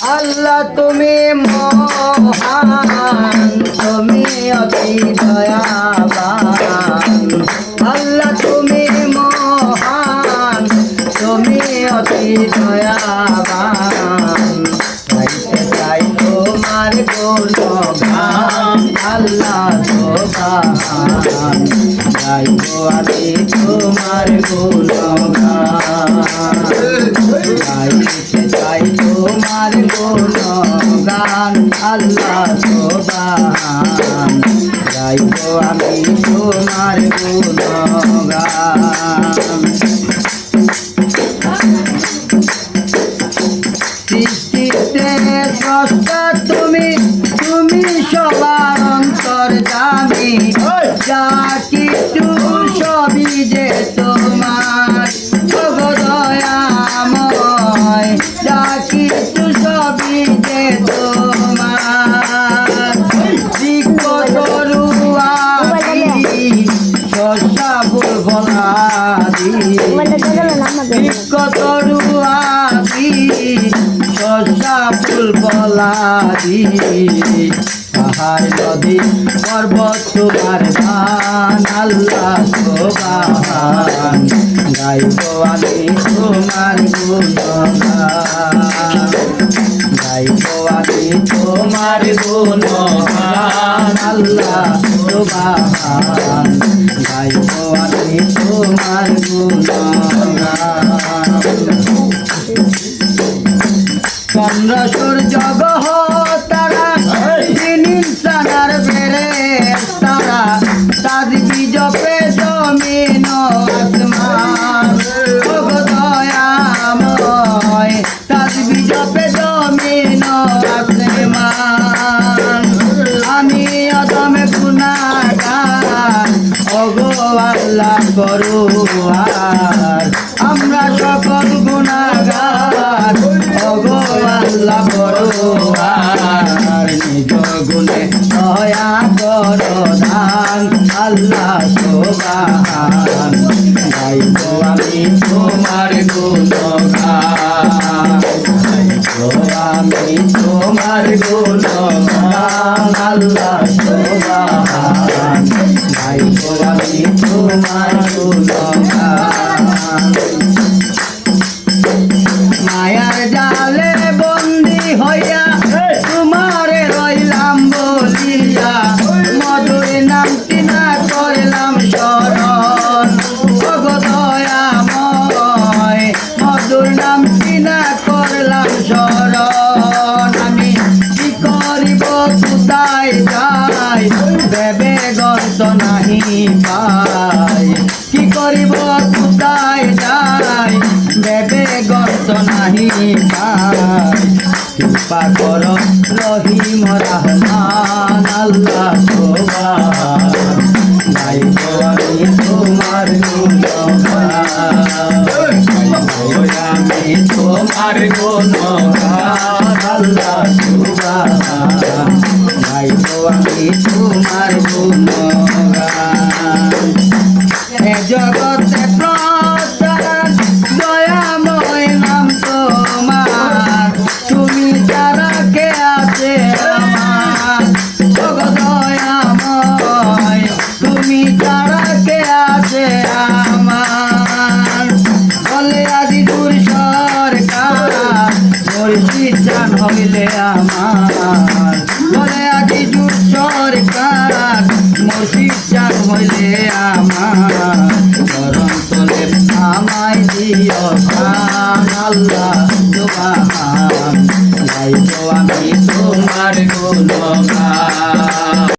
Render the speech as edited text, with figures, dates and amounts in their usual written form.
আল্লাহ তুমি মহান, তুমি অতি দয়াবান। আল্লাহ তুমি মহান, তুমি অতি দয়াবান। গাইতে চাই তোমার গুণগান, আল্লাহ সোবহান। গাইবো আমি তোমার গুণগান, গাইতে চাই তোমার গুণগান, আল্লাহ সোবহান। গাইবো আমি তোমার গুণগান। সৃষ্টিতে স্রষ্টা তুমি, তুমি সবার অন্তর্যামী। যা কিছু সবই যে তোমার, ওগো দয়াময়। যা কিছু সবই যে তোমার। বৃক্ষ তরুয়াদি, শস্যা ফুল ফলাদি। বৃক্ষ তরুয়াদি, শস্যা ফুল ফলাদি। পাহাড় নদী পর্বত তোমার গান, আল্লাহ সোবহান। গাইবো আমি তোমার গুণগান, গাইবো আমি তোমার গুণগান, আল্লাহ সোবহান। গাইবো আমি তোমার গুণগান। চন্দ্র সূর্য গ্রহ তারা, দিন ইনসানার ফেরেশতারা। তাসবিহ জপে জমিন ও আসমান, ওগো দয়াময়। তাসবিহ জপে জমিন ও আসমান। আমি অদম গুনাহগার, ওগো আল্লাহ পরওয়ার। আমরা সকল গুনাহগার, ওগো আল্লাহ পরওয়ার। নিজ গুণে দয়া করো দান, আল্লাহ সোবহান। গাইবো আমি তোমার গুণগান, গাইবো আমি তোমার গুণগান, আল্লাহ সোবহান। গাইবো আমি তোমার গুণগান। মায়ার জালে বন্দি হইয়া তোমারে রইলাম বলিয়া। মধুর নামটি না করলাম স্মরণ, ওগো দয়াময়। মধুর নামটি না করলাম স্মরণ। আমি কি করিব কোথায় যাই, ভেবে গন্ত নাহি পাই। কি করিব কোথায় যাই, ভেবে গন্ত নাহি পাই। কৃপা করো রহিম রহমান, আল্লাহ সোবহান। গাইবো আমি তোমার গুণগান, গাইবো আমি তোমার গুণগান, আল্লাহ সোবহান। গাইবো আমি তোমার গুণগান। এ জগতে প্রচার দয়াময় নাম তোমার। তুমি ছাড়া কে আছে আমার, ওগো দয়াময়। তুমি ছাড়া কে আছে আমার। বলে আদি দূর সরকার, মুর্শিদ জান হইলে আমার। বলে আদি দূর সরকার, মুর্শিদ জান হইলে আমার। চরণ তলে আমায় দিও প্রাণ, আল্লাহ সোবহান। গাইবো আমি তোমার গুণগান।